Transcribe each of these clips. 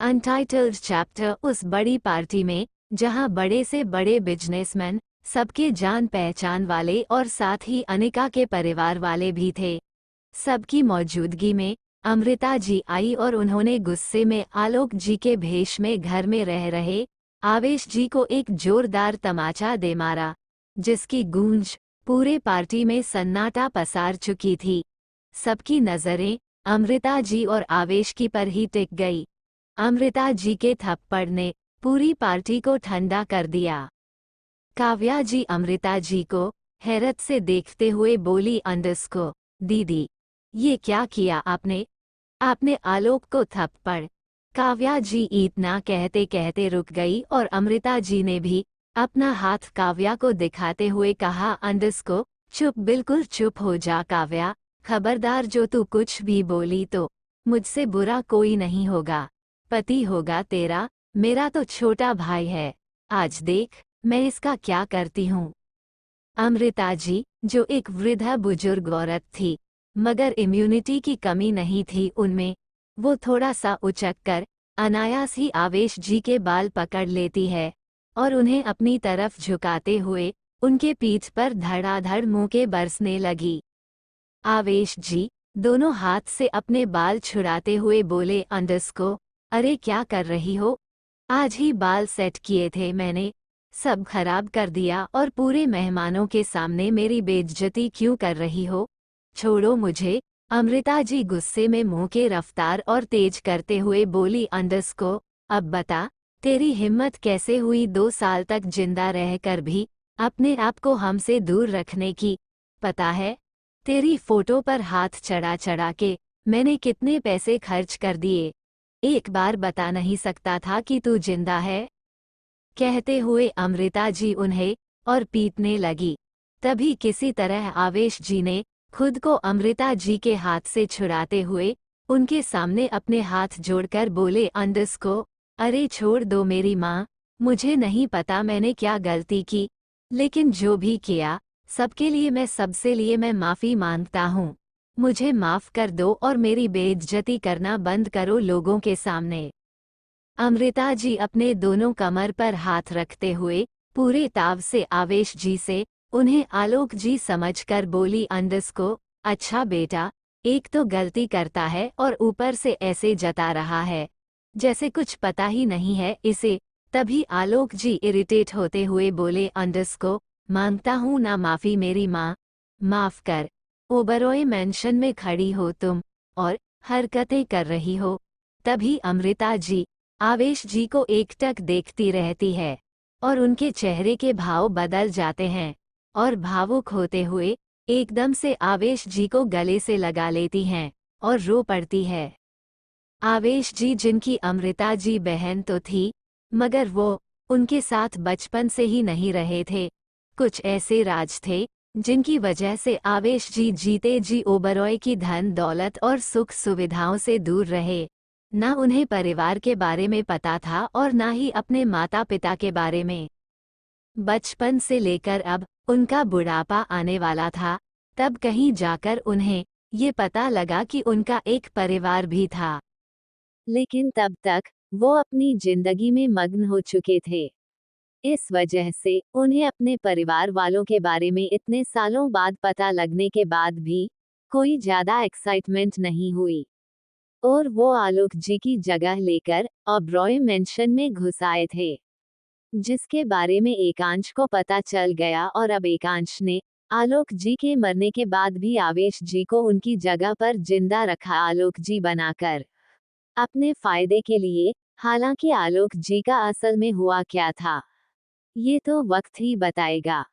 Untitled chapter उस बड़ी party में जहां बड़े से बड़े बिजनेसमैन, सबके जान पहचान वाले और साथ ही अनिका के परिवार वाले भी थे। सबकी मौजूदगी में अमृता जी आई और उन्होंने गुस्से में आलोक जी के भेष में घर में रह रहे आवेश जी को एक जोरदार तमाचा दे मारा, जिसकी गूंज पूरे पार्टी में सन्नाटा पसार चुकी थी। सबकी नजरें अमृता जी और आवेश की पर ही टिक गई। अमृता जी के थप्पड़ ने पूरी पार्टी को ठंडा कर दिया। काव्या जी अमृता जी को हैरत से देखते हुए बोली, अंडस्को दीदी, ये क्या किया आपने? आपने आलोक को थप्पड़। काव्या जी इतना कहते कहते रुक गई और अमृता जी ने भी अपना हाथ काव्या को दिखाते हुए कहा, अंडस्को चुप, बिल्कुल चुप हो जा काव्या, खबरदार जो तू कुछ भी बोली तो मुझसे बुरा कोई नहीं होगा। पति होगा तेरा, मेरा तो छोटा भाई है। आज देख मैं इसका क्या करती हूँ। अमृता जी, जो एक वृद्धा बुजुर्ग औरत थी मगर इम्यूनिटी की कमी नहीं थी उनमें, वो थोड़ा सा उचक कर अनायास ही आवेश जी के बाल पकड़ लेती है और उन्हें अपनी तरफ झुकाते हुए उनके पीठ पर धड़ाधड़ मुंह के बरसने लगी। आवेश जी दोनों हाथ से अपने बाल छुड़ाते हुए बोले, अंडस्को अरे क्या कर रही हो? आज ही बाल सेट किए थे मैंने, सब खराब कर दिया और पूरे मेहमानों के सामने मेरी बेइज्जती क्यों कर रही हो? छोड़ो मुझे। अमृता जी गुस्से में मुंह के रफ्तार और तेज करते हुए बोली, अंडस्को अब बता, तेरी हिम्मत कैसे हुई 2 साल तक जिंदा रहकर भी अपने आप को हमसे दूर रखने की? पता है तेरी फोटो पर हाथ चढ़ा चढ़ा के मैंने कितने पैसे खर्च कर दिए, एक बार बता नहीं सकता था कि तू जिंदा है? कहते हुए अमृता जी उन्हें और पीटने लगी। तभी किसी तरह आवेश जी ने खुद को अमृता जी के हाथ से छुड़ाते हुए उनके सामने अपने हाथ जोड़कर बोले, अंडस्को अरे छोड़ दो मेरी माँ, मुझे नहीं पता मैंने क्या गलती की, लेकिन जो भी किया सबके लिए मैं माफ़ी मांगता हूँ। मुझे माफ़ कर दो और मेरी बेइज्जती करना बंद करो लोगों के सामने। अमृता जी अपने दोनों कमर पर हाथ रखते हुए पूरे ताव से आवेश जी से उन्हें आलोक जी समझकर बोली, अंडस्को अच्छा बेटा, एक तो गलती करता है और ऊपर से ऐसे जता रहा है जैसे कुछ पता ही नहीं है इसे। तभी आलोक जी इरिटेट होते हुए बोले, अंडस्को मांगता हूँ ना माफ़ी मेरी माँ, माफ़ कर। ओबरॉय मेंशन में खड़ी हो तुम और हरकतें कर रही हो। तभी अमृता जी आवेश जी को एकटक देखती रहती है और उनके चेहरे के भाव बदल जाते हैं और भावुक होते हुए एकदम से आवेश जी को गले से लगा लेती हैं और रो पड़ती है। आवेश जी जिनकी अमृता जी बहन तो थी मगर वो उनके साथ बचपन से ही नहीं रहे थे। कुछ ऐसे राज थे जिनकी वजह से आवेश जी जीते जी ओबरॉय की धन दौलत और सुख सुविधाओं से दूर रहे। ना उन्हें परिवार के बारे में पता था और ना ही अपने माता पिता के बारे में। बचपन से लेकर अब उनका बुढ़ापा आने वाला था, तब कहीं जाकर उन्हें ये पता लगा कि उनका एक परिवार भी था। लेकिन तब तक वो अपनी जिंदगी में मग्न हो चुके थे। इस वजह से उन्हें अपने परिवार वालों के बारे में इतने सालों बाद पता लगने के बाद भी कोई ज्यादा एक्साइटमेंट नहीं हुई और वो आलोक जी की जगह लेकर ओबरॉय मेंशन में घुस आए थे, जिसके बारे में एकांश को पता चल गया और अब एकांश ने आलोक जी के मरने के बाद भी आवेश जी को उनकी जगह पर जिंदा रखा आलोक जी बनाकर, अपने फायदे के लिए। हालांकि आलोक जी का असल में हुआ क्या था ये तो वक्त ही बताएगा।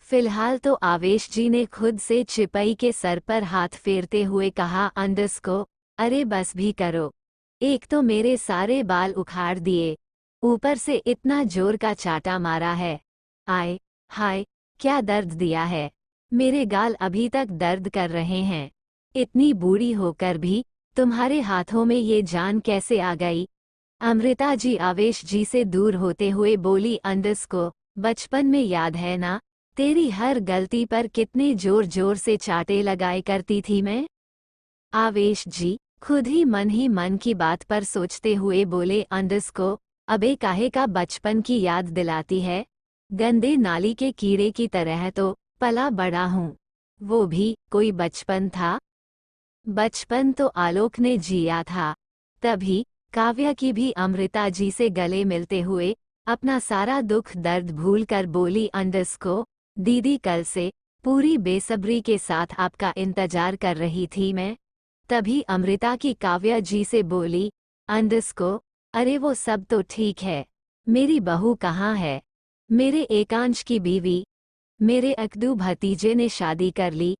फिलहाल तो आवेश जी ने खुद से चिपई के सर पर हाथ फेरते हुए कहा, अंडस्को अरे बस भी करो, एक तो मेरे सारे बाल उखाड़ दिए, ऊपर से इतना जोर का चाटा मारा है। आय हाय क्या दर्द दिया है, मेरे गाल अभी तक दर्द कर रहे हैं। इतनी बूढ़ी होकर भी तुम्हारे हाथों में ये जान कैसे आ गई? अमृता जी आवेश जी से दूर होते हुए बोली, अंडस्को बचपन में याद है ना, तेरी हर गलती पर कितने जोर जोर से चाटे लगाए करती थी मैं? आवेश जी खुद ही मन की बात पर सोचते हुए बोले अंडस को, अबे काहे का बचपन की याद दिलाती है। गंदे नाली के कीड़े की तरह तो पला बड़ा हूँ। वो भी कोई बचपन था। बचपन तो आलोक ने जिया था। तभी काव्या की भी अमृता जी से गले मिलते हुए अपना सारा दुख दर्द भूल कर बोली अंडस को, दीदी कल से पूरी बेसब्री के साथ आपका इंतजार कर रही थी मैं। तभी अमृता की काव्या जी से बोली अंडस को, अरे वो सब तो ठीक है, मेरी बहू कहाँ है, मेरे एकांश की बीवी, मेरे अकदू भतीजे ने शादी कर ली।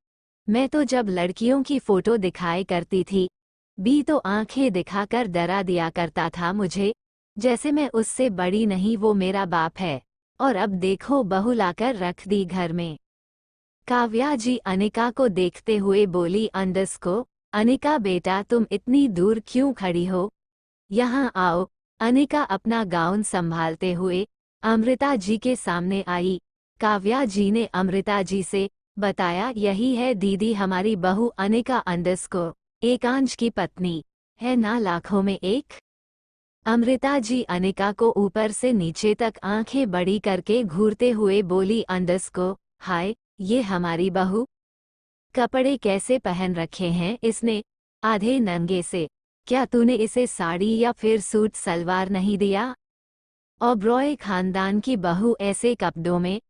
मैं तो जब लड़कियों की फोटो दिखाए करती थी भी तो आंखें दिखाकर डरा दिया करता था मुझे, जैसे मैं उससे बड़ी नहीं, वो मेरा बाप है। और अब देखो बहू लाकर रख दी घर में। काव्या जी अनिका को देखते हुए बोली अंडस को, अनिका बेटा तुम इतनी दूर क्यों खड़ी हो, यहाँ आओ। अनिका अपना गाउन संभालते हुए अमृता जी के सामने आई। काव्या जी ने अमृता जी से बताया, यही है दीदी हमारी बहू अनिका अंडस को, एकांश की पत्नी है ना, लाखों में एक। अमृता जी अनिका को ऊपर से नीचे तक आंखें बड़ी करके घूरते हुए बोली अंडस को, हाय ये हमारी बहू, कपड़े कैसे पहन रखे हैं इसने, आधे नंगे से। क्या तूने इसे साड़ी या फिर सूट सलवार नहीं दिया। ओबरॉय खानदान की बहू ऐसे कपड़ों में।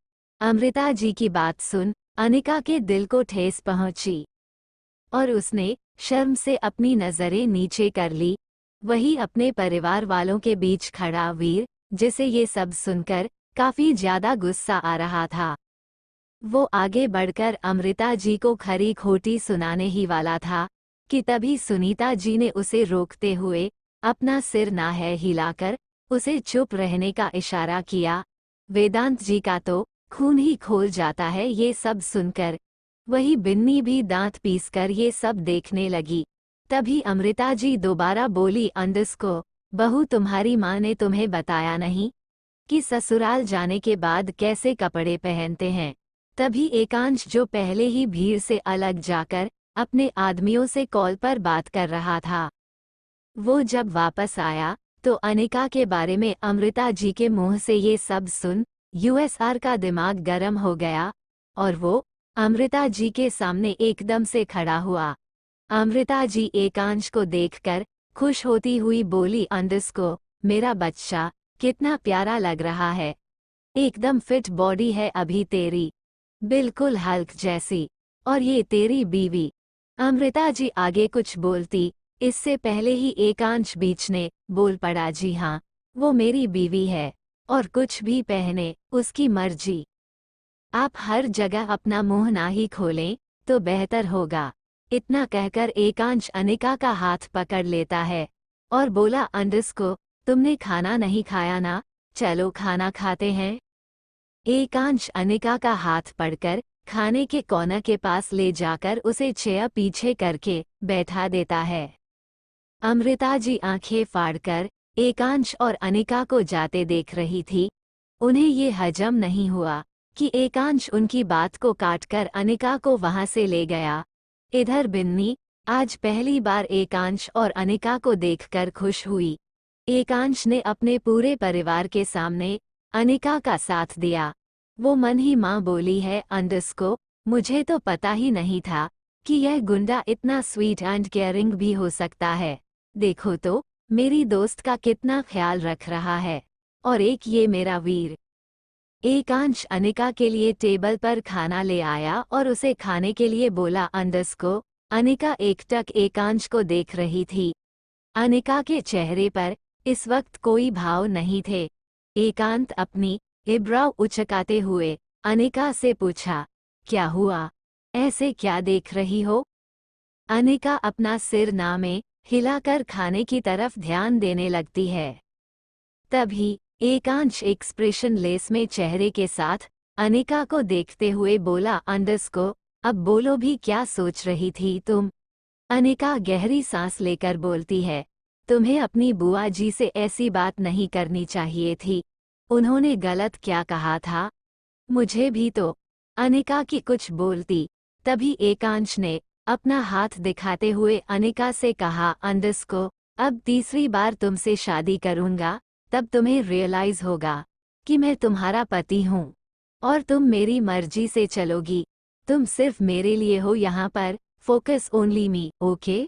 अमृता जी की बात सुन अनिका के दिल को ठेस पहुंची और उसने शर्म से अपनी नजरें नीचे कर ली। वही अपने परिवार वालों के बीच खड़ा वीर, जिसे ये सब सुनकर काफी ज्यादा गुस्सा आ रहा था। वो आगे बढ़कर अमृता जी को खरी खोटी सुनाने ही वाला था कि तभी सुनीता जी ने उसे रोकते हुए अपना सिर ना है हिलाकर उसे चुप रहने का इशारा किया। वेदांत जी का तो खून ही खोल जाता है ये सब सुनकर। वही बिन्नी भी दांत पीसकर ये सब देखने लगी। तभी अमृता जी दोबारा बोली अंडस को, बहू तुम्हारी माँ ने तुम्हें बताया नहीं कि ससुराल जाने के बाद कैसे कपड़े पहनते हैं। तभी एकांश जो पहले ही भीड़ से अलग जाकर अपने आदमियों से कॉल पर बात कर रहा था, वो जब वापस आया तो अनिका के बारे में अमृता जी के मुंह से ये सब सुन यूएसआर का दिमाग गर्म हो गया और वो अमृता जी के सामने एकदम से खड़ा हुआ। अमृता जी एकांश को देखकर खुश होती हुई बोली अंडस को, मेरा बच्चा कितना प्यारा लग रहा है, एकदम फिट बॉडी है अभी तेरी, बिल्कुल हल्क जैसी। और ये तेरी बीवी। अमृता जी आगे कुछ बोलती इससे पहले ही एकांश बीच ने बोल पड़ा, जी हाँ वो मेरी बीवी है और कुछ भी पहने उसकी मर्जी। आप हर जगह अपना मुंह ना ही खोलें तो बेहतर होगा। इतना कहकर एकांश अनिका का हाथ पकड़ लेता है और बोला अंडस को, तुमने खाना नहीं खाया ना, चलो खाना खाते हैं। एकांश अनिका का हाथ पकड़कर खाने के कोने के पास ले जाकर उसे चेयर पीछे करके बैठा देता है। अमृता जी आंखें फाड़कर एकांश और अनिका को जाते देख रही थी। उन्हें ये हजम नहीं हुआ कि एकांश उनकी बात को काटकर अनिका को वहां से ले गया। इधर बिन्नी आज पहली बार एकांश और अनिका को देखकर खुश हुई। एकांश ने अपने पूरे परिवार के सामने अनिका का साथ दिया। वो मन ही मां बोली है अंडस को, मुझे तो पता ही नहीं था कि यह गुंडा इतना स्वीट एंड केयरिंग भी हो सकता है। देखो तो मेरी दोस्त का कितना ख्याल रख रहा है, और एक ये मेरा वीर। एकांश अनिका के लिए टेबल पर खाना ले आया और उसे खाने के लिए बोला अंडस को। अनिका एकटक एकांश को देख रही थी। अनिका के चेहरे पर इस वक्त कोई भाव नहीं थे। एकांत अपनी इब्राव उचकाते हुए अनिका से पूछा, क्या हुआ, ऐसे क्या देख रही हो। अनिका अपना सिर ना में हिलाकर खाने की तरफ ध्यान देने लगती है। तभी एकांश एक्सप्रेशन लेस में चेहरे के साथ अनिका को देखते हुए बोला अंडस को, अब बोलो भी क्या सोच रही थी तुम। अनिका गहरी सांस लेकर बोलती है, तुम्हें अपनी बुआ जी से ऐसी बात नहीं करनी चाहिए थी, उन्होंने गलत क्या कहा था। मुझे भी तो। अनिका की कुछ बोलती तभी एकांश ने अपना हाथ दिखाते हुए अनिका से कहा, अंडरस्को, अब तीसरी बार तुमसे शादी करूंगा, तब तुम्हें रियलाइज होगा कि मैं तुम्हारा पति हूँ और तुम मेरी मर्जी से चलोगी। तुम सिर्फ मेरे लिए हो यहाँ पर, फोकस ओनली मी, ओके।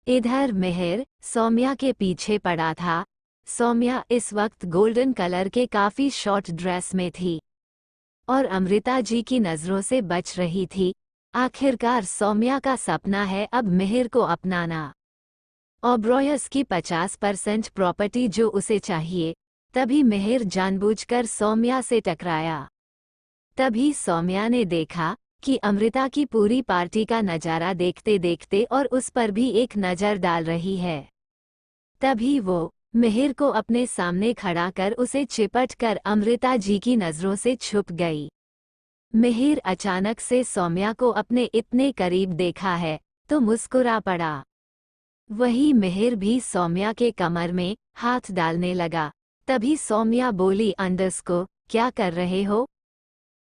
इधर मिहिर सौम्या के पीछे पड़ा था। सौम्या इस वक्त गोल्डन कलर के काफी शॉर्ट ड्रेस में थी और अमृता जी की नजरों से बच रही थी। आखिरकार सौम्या का सपना है अब मिहिर को अपनाना। ओब्रॉयस की 50% प्रॉपर्टी जो उसे चाहिए। तभी मिहिर जानबूझकर सौम्या से टकराया। तभी सौम्या ने देखा कि अमृता की पूरी पार्टी का नजारा देखते देखते और उस पर भी एक नज़र डाल रही है। तभी वो मिहिर को अपने सामने खड़ा कर उसे चिपट कर अमृता जी की नज़रों से छुप गई। मिहिर अचानक से सौम्या को अपने इतने करीब देखा है तो मुस्कुरा पड़ा। वही मिहिर भी सौम्या के कमर में हाथ डालने लगा। तभी सौम्या बोली, अंडरस्को, क्या कर रहे हो?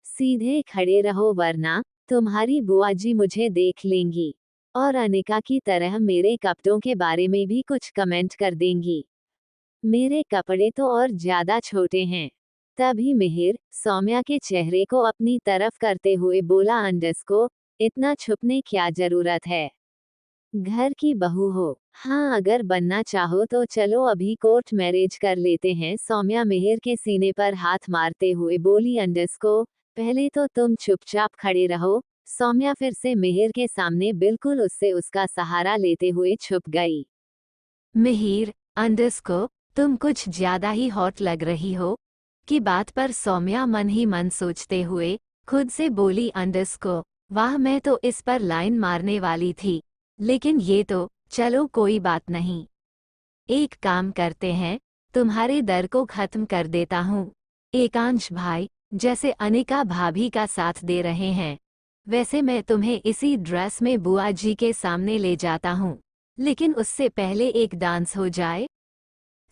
सीधे खड़े रहो वरना तुम्हारी बुआ जी मुझे देख लेंगी और अनिका की तरह मेरे कपड़ों के बारे में भी कुछ कमेंट कर देंगी। मेरे कपड़े तो और ज्यादा छोटे हैं। तभी मिहिर सौम्या के चेहरे को अपनी तरफ करते हुए बोला, अंडरस्को, इतना छुपने क्या जरूरत है? घर की बहू हो। हाँ, अगर बनना चाहो तो चलो अभी कोर्ट मैरिज कर लेते हैं। सौम्या मिहिर के सीने पर हाथ मारते हुए बोली, अंडरस्को, पहले तो तुम चुपचाप खड़े रहो। सौम्या फिर से मिहिर के सामने बिल्कुल उससे उसका सहारा लेते हुए छुप गई। मिहिर, अंडरस्को, तुम कुछ ज्यादा ही हॉट लग रही हो की बात पर सौम्या मन ही मन सोचते हुए खुद से बोली, अंडरस्को, वाह, मैं तो इस पर लाइन मारने वाली थी, लेकिन ये तो, चलो कोई बात नहीं। एक काम करते हैं, तुम्हारे डर को खत्म कर देता हूँ। एकांश भाई, जैसे अनिका भाभी का साथ दे रहे हैं, वैसे मैं तुम्हें इसी ड्रेस में बुआ जी के सामने ले जाता हूँ, लेकिन उससे पहले एक डांस हो जाए।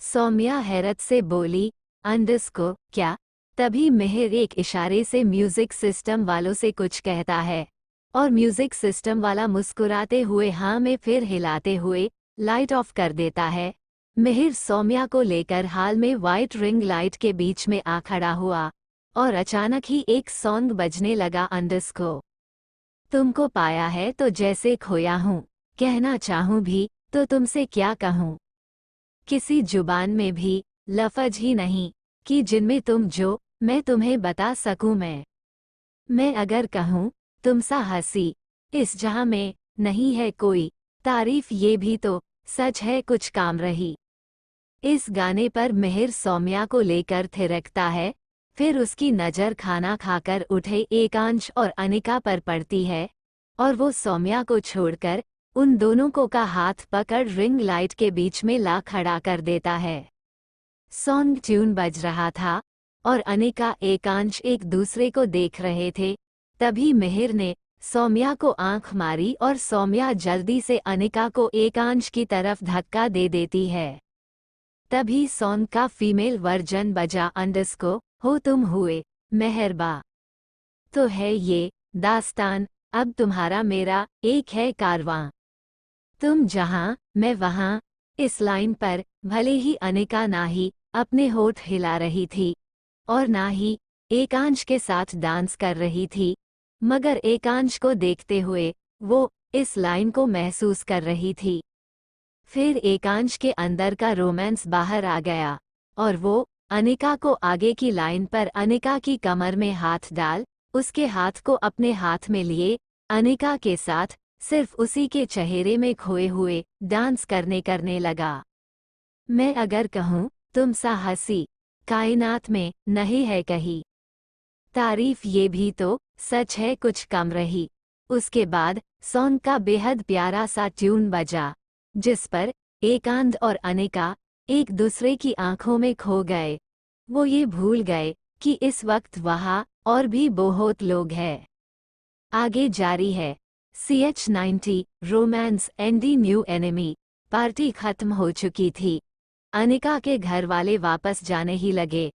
सौम्या हैरत से बोली, अंडरस्को, क्या? तभी मिहिर एक इशारे से म्यूजिक सिस्टम वालों से कुछ कहता है और म्यूजिक सिस्टम वाला मुस्कुराते हुए हाँ में फिर हिलाते हुए लाइट ऑफ कर देता है। मिहिर सौम्या को लेकर हाल में वाइट रिंग लाइट के बीच में आ खड़ा हुआ और अचानक ही एक सॉन्ग बजने लगा, अंडरस्को, तुमको पाया है तो जैसे खोया हूँ, कहना चाहूँ भी तो तुमसे क्या कहूँ। किसी जुबान में भी लफज ही नहीं कि जिनमें तुम जो मैं तुम्हें बता सकूं। मैं अगर कहूँ तुमसा हंसी इस जहां में नहीं है कोई, तारीफ ये भी तो सच है कुछ काम रही। इस गाने पर मिहिर सौम्या को लेकर थिरकता है, फिर उसकी नज़र खाना खाकर उठे एकांश और अनिका पर पड़ती है और वो सौम्या को छोड़कर उन दोनों को का हाथ पकड़ रिंग लाइट के बीच में ला खड़ा कर देता है। सॉन्ग ट्यून बज रहा था और अनिका एकांश एक दूसरे को देख रहे थे। तभी मिहिर ने सौम्या को आंख मारी और सौम्या जल्दी से अनिका को एकांश की तरफ धक्का दे देती है। तभी सॉन्ग का फीमेल वर्जन बजा, अंडरस्को, हो तुम हुए मेहरबा। तो है ये दास्तान, अब तुम्हारा मेरा एक है कारवां। तुम जहां मैं वहां। इस लाइन पर भले ही अनिका ना ही अपने होठ हिला रही थी और ना ही एकांश के साथ डांस कर रही थी, मगर एकांश को देखते हुए वो इस लाइन को महसूस कर रही थी। फिर एकांश के अंदर का रोमांस बाहर आ गया और वो अनिका को आगे की लाइन पर अनिका की कमर में हाथ डाल उसके हाथ को अपने हाथ में लिए अनिका के साथ सिर्फ उसी के चेहरे में खोए हुए डांस करने लगा। मैं अगर कहूँ तुम सा हंसी कायनात में नहीं है कहीं, तारीफ ये भी तो सच है कुछ कम रही। उसके बाद सॉन्ग का बेहद प्यारा सा ट्यून बजा जिस पर एकांत और अनिका एक दूसरे की आंखों में खो गए। वो ये भूल गए कि इस वक्त वहाँ और भी बहुत लोग हैं। आगे जारी है। CH90 romance Andy new enemy. Party खत्म हो चुकी थी। अनिका के घर वाले वापस जाने ही लगे।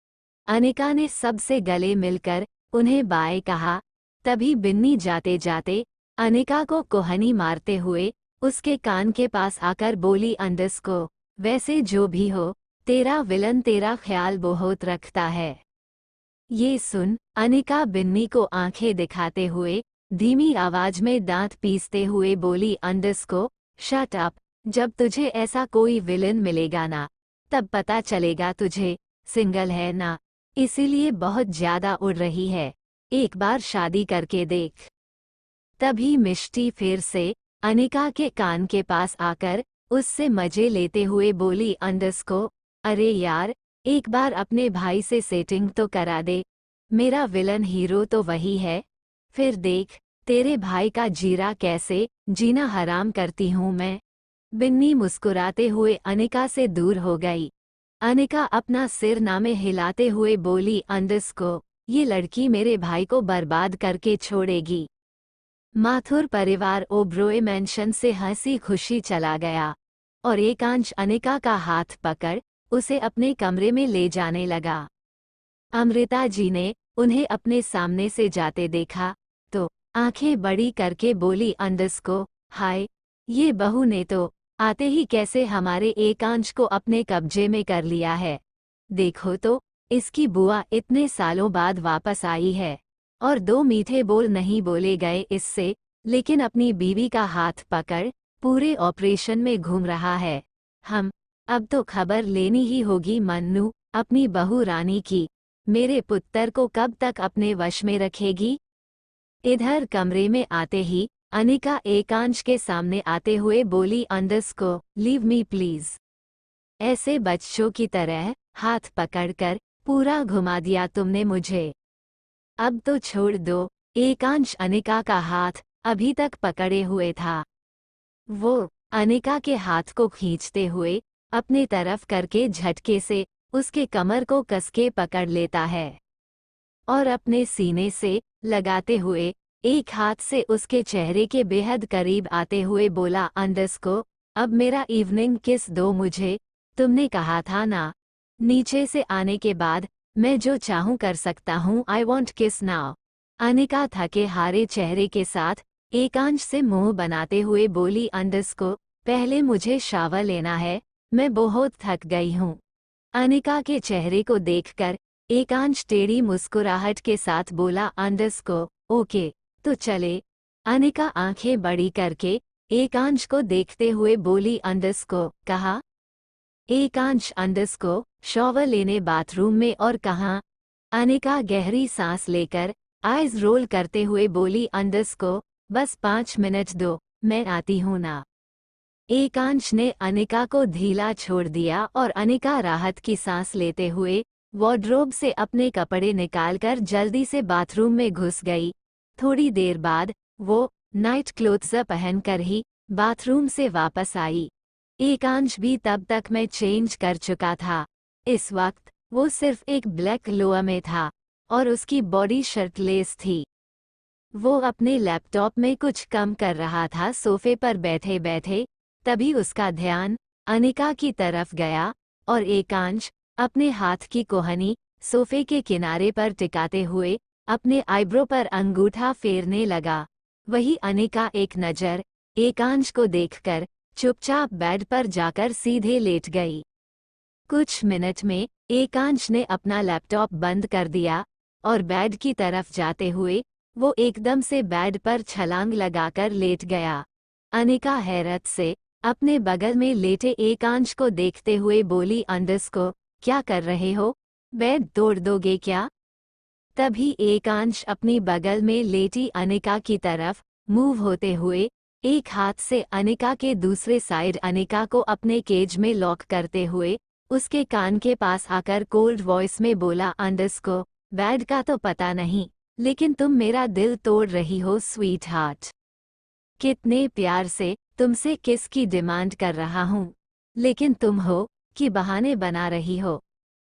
अनिका ने सबसे गले मिलकर उन्हें बाय कहा। तभी बिन्नी जाते जाते अनिका को कोहनी मारते हुए उसके कान के पास आकर बोली अंडस्को, वैसे जो भी हो तेरा विलन तेरा ख्याल बहुत रखता है। ये सुन अनिका बिन्नी को आंखें दिखाते हुए धीमी आवाज में दांत पीसते हुए बोली अंडस्को, शट अप। जब तुझे ऐसा कोई विलन मिलेगा ना तब पता चलेगा तुझे सिंगल है ना, इसीलिए बहुत ज्यादा उड़ रही है, एक बार शादी करके देख। तभी मिष्टी फिर से अनिका के कान के पास आकर उससे मजे लेते हुए बोली अंडस्को, अरे यार एक बार अपने भाई से सेटिंग तो करा दे, मेरा विलन हीरो तो वही है, फिर देख तेरे भाई का जीरा कैसे जीना हराम करती हूँ मैं। बिन्नी मुस्कुराते हुए अनिका से दूर हो गई। अनिका अपना सिर नामे हिलाते हुए बोली अंडस्को, ये लड़की मेरे भाई को बर्बाद करके छोड़ेगी। माथुर परिवार ओब्रोए मैंशन से हंसी खुशी चला गया और एकांश अनिका का हाथ पकड़ उसे अपने कमरे में ले जाने लगा। अमृता जी ने उन्हें अपने सामने से जाते देखा तो आंखें बड़ी करके बोली अंडस्को, हाय ये बहू ने तो आते ही कैसे हमारे एकांश को अपने कब्जे में कर लिया है। देखो तो इसकी बुआ इतने सालों बाद वापस आई है और दो मीठे बोल नहीं बोले गए इससे, लेकिन अपनी बीवी का हाथ पकड़ पूरे ऑपरेशन में घूम रहा है। हम अब तो खबर लेनी ही होगी मन्नू अपनी बहू रानी की, मेरे पुत्र को कब तक अपने वश में रखेगी। इधर कमरे में आते ही अनिका एकांश के सामने आते हुए बोली अंडस्को, लीव मी प्लीज। ऐसे बच्चों की तरह हाथ पकड़कर पूरा घुमा दिया तुमने मुझे, अब तो छोड़ दो। एकांश अनिका का हाथ अभी तक पकड़े हुए था। वो अनिका के हाथ को खींचते हुए अपने तरफ करके झटके से उसके कमर को कसके पकड़ लेता है और अपने सीने से लगाते हुए एक हाथ से उसके चेहरे के बेहद करीब आते हुए बोला अंडस्को, अब मेरा इवनिंग किस दो मुझे, तुमने कहा था ना नीचे से आने के बाद मैं जो चाहूं कर सकता हूं, आई वॉन्ट किस नाउ। अनिका थके हारे चेहरे के साथ एकांश से मुंह बनाते हुए बोली अंडस्को, पहले मुझे शावर लेना है, मैं बहुत थक गई हूँ। अनिका के चेहरे को देखकर एकांश टेढ़ी मुस्कुराहट के साथ बोला अंडस्को, ओके तो चले। अनिका आंखें बड़ी करके एकांश को देखते हुए बोली अंडस्को, कहा। एकांश अंडस्को, शॉवर लेने बाथरूम में और कहाँ। अनिका गहरी सांस लेकर आइज रोल करते हुए बोली अंडस्को, बस 5 मिनट दो, मैं आती हूँ ना। एकांश ने अनिका को ढीला छोड़ दिया और अनिका राहत की सांस लेते हुए वार्डरोब से अपने कपड़े निकालकर जल्दी से बाथरूम में घुस गई। थोड़ी देर बाद वो नाइट क्लोथ्स पहनकर ही बाथरूम से वापस आई। एकांश भी तब तक मैं चेंज कर चुका था। इस वक्त वो सिर्फ एक ब्लैक लोअर में था और उसकी बॉडी शर्टलेस थी। वो अपने लैपटॉप में कुछ कम कर रहा था सोफे पर बैठे बैठे, तभी उसका ध्यान अनिका की तरफ गया और एकांश अपने हाथ की कोहनी सोफे के किनारे पर टिकाते हुए अपने आईब्रो पर अंगूठा फेरने लगा। वही अनिका एक नज़र एकांश को देखकर चुपचाप बेड पर जाकर सीधे लेट गई। कुछ मिनट में एकांश ने अपना लैपटॉप बंद कर दिया और बेड की तरफ जाते हुए वो एकदम से बेड पर छलांग लगाकर लेट गया। अनिका हैरत से अपने बगल में लेटे एकांश को देखते हुए बोली अंडस्को, क्या कर रहे हो, बेड तोड़ दोगे क्या। तभी एकांश अपनी बगल में लेटी अनिका की तरफ मूव होते हुए एक हाथ से अनिका के दूसरे साइड अनिका को अपने केज में लॉक करते हुए उसके कान के पास आकर कोल्ड वॉइस में बोला अंडस्को, बेड का तो पता नहीं, लेकिन तुम मेरा दिल तोड़ रही हो स्वीट हार्ट। कितने प्यार से तुमसे किस की डिमांड कर रहा हूँ, लेकिन तुम हो कि बहाने बना रही हो।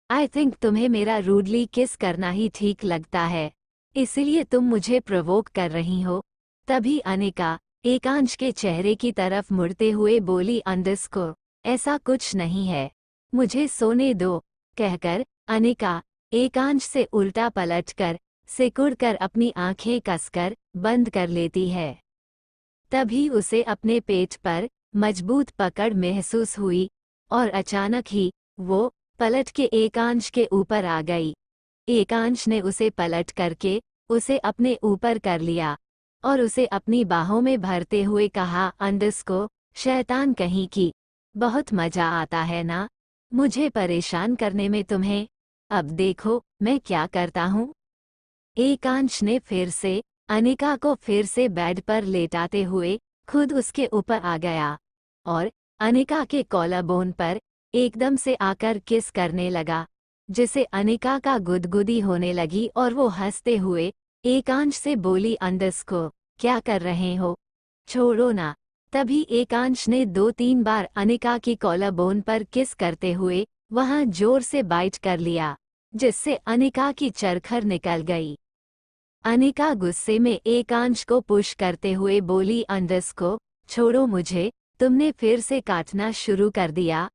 आई थिंक तुम्हें मेरा रूडली किस करना ही ठीक लगता है, इसलिए तुम मुझे प्रोवोक कर रही हो। तभी अनिका एकांश के चेहरे की तरफ मुड़ते हुए बोली अंडस्को, ऐसा कुछ नहीं है, मुझे सोने दो। कहकर अनिका एकांश से उल्टा पलटकर सिकुड़कर अपनी आंखें कसकर बंद कर लेती है। तभी उसे अपने पेट पर मजबूत पकड़ महसूस हुई और अचानक ही वो पलट के एकांश के ऊपर आ गई। एकांश ने उसे पलट करके उसे अपने ऊपर कर लिया और उसे अपनी बाहों में भरते हुए कहा, अंडस को शैतान कहीं की, बहुत मजा आता है ना मुझे परेशान करने में तुम्हें। अब देखो मैं क्या करता हूँ। एकांश ने फिर से अनिका को फिर से बेड पर लेटाते हुए खुद उसके ऊपर आ गया और अनिका के कॉलर बोन पर एकदम से आकर किस करने लगा, जिसे अनिका का गुदगुदी होने लगी और वो हंसते हुए एकांश से बोली, अंडस को क्या कर रहे हो, छोड़ो ना। तभी एकांश ने 2-3 बार अनिका की कॉलर बोन पर किस करते हुए वहां जोर से बाइट कर लिया, जिससे अनिका की चरखर निकल गई। अनिका गुस्से में एकांश को पुश करते हुए बोली, अंडस को छोड़ो मुझे, तुमने फिर से काटना शुरू कर दिया,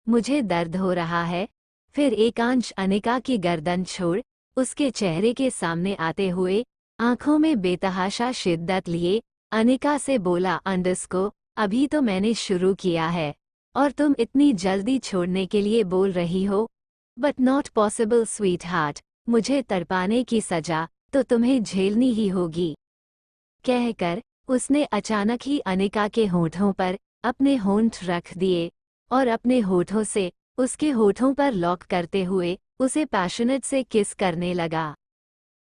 मुझे दर्द हो रहा है। फिर एकांश अनिका की गर्दन छोड़ उसके चेहरे के सामने आते हुए आंखों में बेतहाशा शिद्दत लिए अनिका से बोला, अंडस को अभी तो मैंने शुरू किया है और तुम इतनी जल्दी छोड़ने के लिए बोल रही हो। But not possible sweet heart, मुझे तड़पाने की सजा तो तुम्हें झेलनी ही होगी। कहकर उसने अचानक ही अनिका के होठों पर अपने होंठ रख दिए और अपने होठों से उसके होठों पर लॉक करते हुए उसे पैशनेट से किस करने लगा।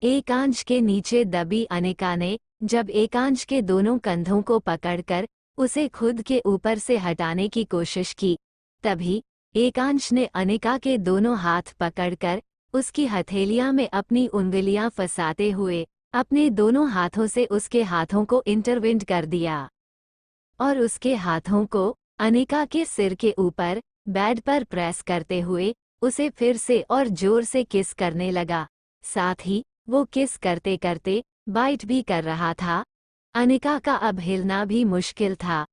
एकांश के नीचे दबी अनिका ने जब एकांश के दोनों कंधों को पकड़कर उसे खुद के ऊपर से हटाने की कोशिश की, तभी एकांश ने अनिका के दोनों हाथ पकड़कर उसकी हथेलियां में अपनी उंगलियां फंसाते हुए अपने दोनों हाथों से उसके हाथों को इंटरविंड कर दिया और उसके हाथों को अनिका के सिर के ऊपर बेड पर प्रेस करते हुए उसे फिर से और जोर से किस करने लगा। साथ ही वो किस करते करते बाइट भी कर रहा था। अनिका का अब हिलना भी मुश्किल था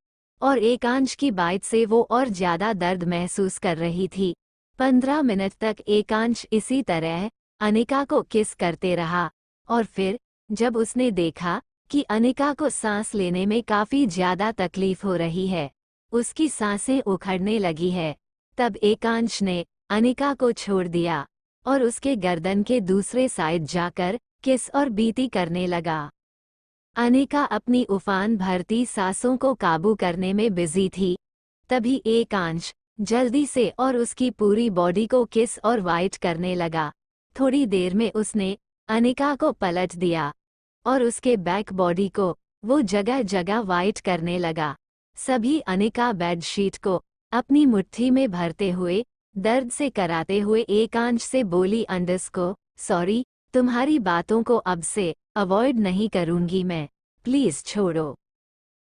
और एकांश की बाइट से वो और ज्यादा दर्द महसूस कर रही थी। 15 मिनट तक एकांश इसी तरह अनिका को किस करते रहा और फिर जब उसने देखा कि अनिका को सांस लेने में काफी ज्यादा तकलीफ हो रही है, उसकी सांसें उखड़ने लगी है, तब एकांश ने अनिका को छोड़ दिया और उसके गर्दन के दूसरे साइड जाकर किस और बीती करने लगा। अनिका अपनी उफान भरती सांसों को काबू करने में बिजी थी। तभी एकांश जल्दी से और उसकी पूरी बॉडी को किस और वाइट करने लगा। थोड़ी देर में उसने अनिका को पलट दिया और उसके बैक बॉडी को वो जगह जगह वाइट करने लगा। सभी अनिका बेडशीट को अपनी मुट्ठी में भरते हुए दर्द से कराते हुए एकांश से बोली, अंडस को सॉरी, तुम्हारी बातों को अब से अवॉइड नहीं करूंगी मैं, प्लीज छोड़ो।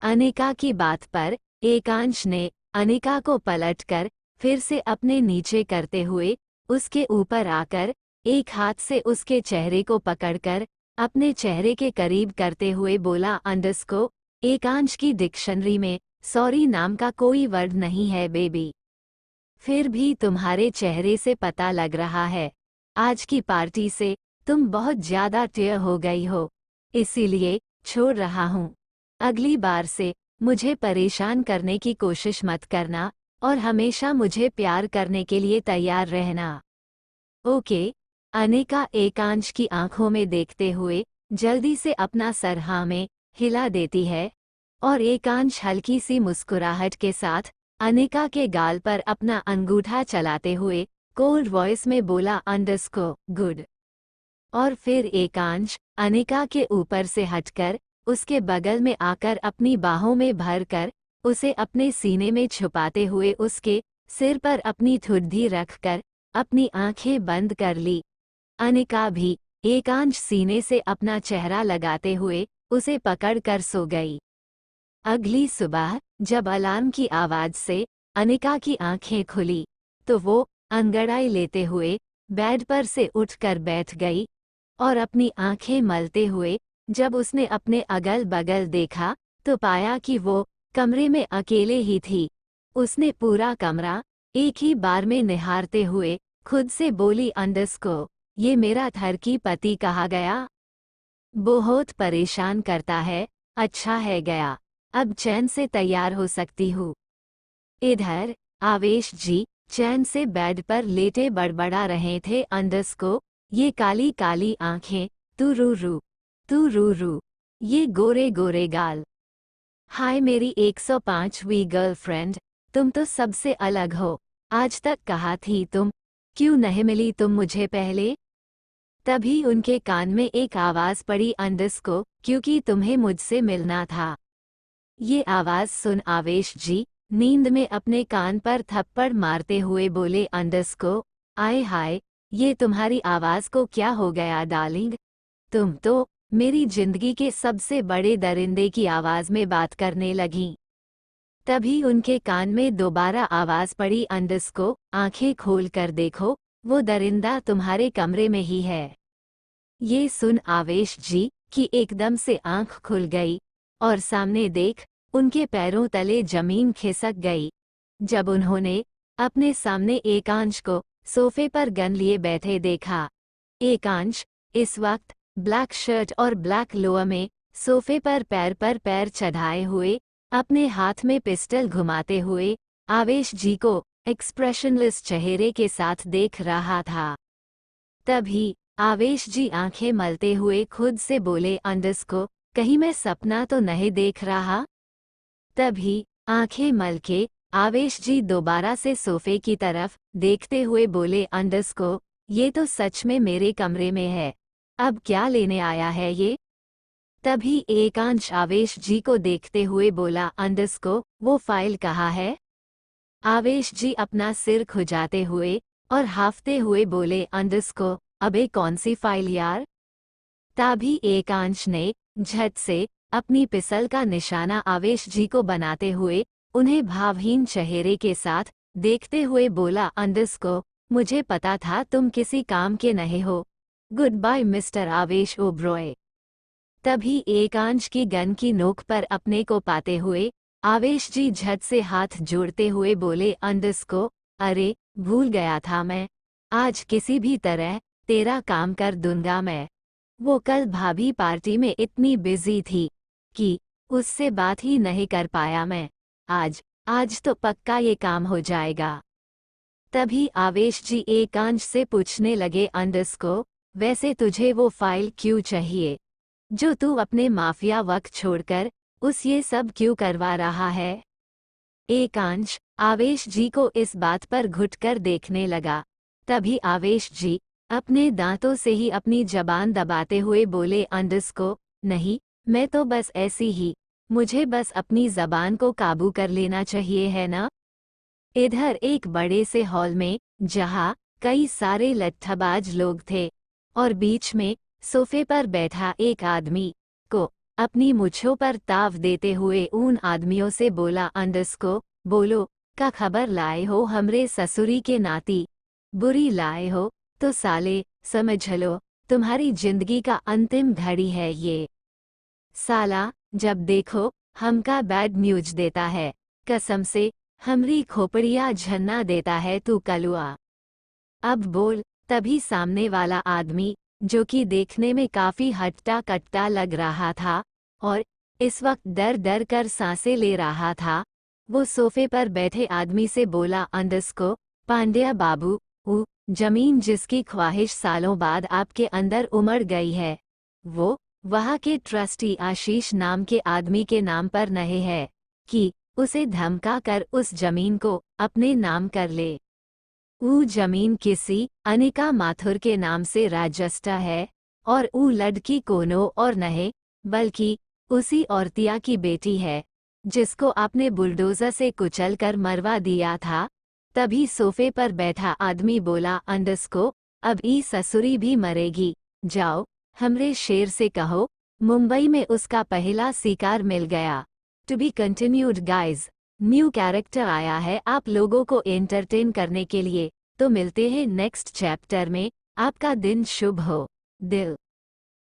अनिका की बात पर एकांश ने अनिका को पलटकर फिर से अपने नीचे करते हुए उसके ऊपर आकर एक हाथ से उसके चेहरे को पकड़कर अपने चेहरे के करीब करते हुए बोला, अंडस को एकांश की डिक्शनरी में सॉरी नाम का कोई वर्ड नहीं है बेबी। फिर भी तुम्हारे चेहरे से पता लग रहा है आज की पार्टी से तुम बहुत ज्यादा टियर हो गई हो, इसीलिए छोड़ रहा हूँ। अगली बार से मुझे परेशान करने की कोशिश मत करना और हमेशा मुझे प्यार करने के लिए तैयार रहना, ओके। अनिका एकांश की आंखों में देखते हुए जल्दी से अपना सर हाँ में हिला देती है और एकांश हल्की सी मुस्कुराहट के साथ अनिका के गाल पर अपना अंगूठा चलाते हुए कोल्ड वॉइस में बोला, अंडस को गुड। और फिर एकांश अनिका के ऊपर से हटकर उसके बगल में आकर अपनी बाहों में भरकर उसे अपने सीने में छुपाते हुए उसके सिर पर अपनी ठुड्डी रखकर अपनी आंखें बंद कर ली। अनिका भी एकांश सीने से अपना चेहरा लगाते हुए उसे पकड़कर सो गई। अगली सुबह जब अलार्म की आवाज से अनिका की आंखें खुली तो वो अंगड़ाई लेते हुए बेड पर से उठकर बैठ गई और अपनी आंखें मलते हुए जब उसने अपने अगल बगल देखा तो पाया कि वो कमरे में अकेले ही थी। उसने पूरा कमरा एक ही बार में निहारते हुए खुद से बोली, अंडस को ये मेरा थरकी पति कहा गया, बहुत परेशान करता है, अच्छा है गया। अब चैन से तैयार हो सकती हूँ। इधर आवेश जी चैन से बेड पर लेटे बड़बड़ा रहे थे। अंडस्को, ये काली काली आंखें, तू रू रू, ये गोरे गोरे गाल। हाय मेरी 105वीं गर्लफ्रेंड, तुम तो सबसे अलग हो। आज तक कहा थी तुम, क्यों नहीं मिली तुम मुझे पहले? तभी उनके कान में एक आवाज पड़ी, अंडस्को, क्योंकि तुम्हें मुझसे मिलना था। ये आवाज सुन आवेश जी नींद में अपने कान पर थप्पड़ मारते हुए बोले, अंडस्को, आए हाय, ये तुम्हारी आवाज को क्या हो गया डार्लिंग? तुम तो मेरी जिंदगी के सबसे बड़े दरिंदे की आवाज में बात करने लगीं। तभी उनके कान में दोबारा आवाज पड़ी, अंडस्को, आंखें खोल कर देखो, वो दरिंदा तुम्हारे कमरे में ही है। ये सुन आवेश जी की एकदम से आंख खुल गई और सामने देख उनके पैरों तले जमीन खिसक गई जब उन्होंने अपने सामने एकांश को सोफे पर गन लिए बैठे देखा। एकांश इस वक्त ब्लैक शर्ट और ब्लैक लोअर में सोफे पर पैर चढ़ाए हुए अपने हाथ में पिस्टल घुमाते हुए आवेश जी को एक्सप्रेशनलेस चेहरे के साथ देख रहा था। तभी आवेश जी आंखें मलते हुए खुद से बोले, अंडस्को, कहीं मैं सपना तो नहीं देख रहा? तभी आंखें मल के आवेश जी दोबारा से सोफे की तरफ देखते हुए बोले, अंडस्को, ये तो सच में मेरे कमरे में है। अब क्या लेने आया है ये? तभी एकांश आवेश जी को देखते हुए बोला, अंडस्को, वो फाइल कहाँ है? आवेश जी अपना सिर खुजाते हुए और हाफते हुए बोले, अंडस्को, अबे कौन सी फाइल यार? तभी एकांश ने झट से अपनी पिसल का निशाना आवेश जी को बनाते हुए उन्हें भावहीन चेहरे के साथ देखते हुए बोला, अंडस्को, मुझे पता था तुम किसी काम के नहीं हो। गुड बाय मिस्टर आवेश ओब्रॉय। तभी एकांश की गन की नोक पर अपने को पाते हुए आवेश जी झट से हाथ जोड़ते हुए बोले, अंडस्को, अरे भूल गया था मैं, आज किसी भी तरह तेरा काम कर दूंगा मैं। वो कल भाभी पार्टी में इतनी बिजी थी कि उससे बात ही नहीं कर पाया मैं। आज तो पक्का ये काम हो जाएगा। तभी आवेश जी एकांश से पूछने लगे, अंडस्को, वैसे तुझे वो फाइल क्यों चाहिए जो तू अपने माफिया वक्त छोड़कर उस ये सब क्यों करवा रहा है? एकांश आवेश जी को इस बात पर घुटकर देखने लगा। तभी आवेश जी अपने दांतों से ही अपनी जबान दबाते हुए बोले, अंडस्को, नहीं, मैं तो बस ऐसी ही, मुझे बस अपनी जबान को काबू कर लेना चाहिए है ना। इधर एक बड़े से हॉल में जहाँ कई सारे लट्ठबाज लोग थे और बीच में सोफे पर बैठा एक आदमी को अपनी मुछों पर ताव देते हुए उन आदमियों से बोला, अंडस्को, बोलो, का खबर लाए हो हमरे ससुरी के नाती? बुरी लाए हो तो साले समझ लो तुम्हारी जिंदगी का अंतिम घड़ी है ये। साला जब देखो हमका बैड न्यूज देता है, कसम से हमरी खोपड़िया झन्ना देता है तू कलुआ। अब बोल। तभी सामने वाला आदमी जो कि देखने में काफी हट्टा कट्टा लग रहा था और इस वक्त डर डर कर सांसें ले रहा था, वो सोफे पर बैठे आदमी से बोला, अंडस्को, पांड्या बाबू, जमीन जिसकी ख्वाहिश सालों बाद आपके अंदर उमड़ गई है, वो वहाँ के ट्रस्टी आशीष नाम के आदमी के नाम पर नहीं है कि उसे धमका कर उस जमीन को अपने नाम कर ले। वो जमीन किसी अनिका माथुर के नाम से रजिस्टर है और वो लड़की कोनो और नहीं बल्कि उसी औरतिया की बेटी है जिसको आपने बुलडोजर से कुचल कर मरवा दिया था। तभी सोफे पर बैठा आदमी बोला, अंडस्को, अब ई ससुरी भी मरेगी, जाओ हमरे शेर से कहो मुंबई में उसका पहला शिकार मिल गया। To be continued guys. New character आया है आप लोगों को एंटरटेन करने के लिए, तो मिलते हैं नेक्स्ट चैप्टर में। आपका दिन शुभ हो। दिल।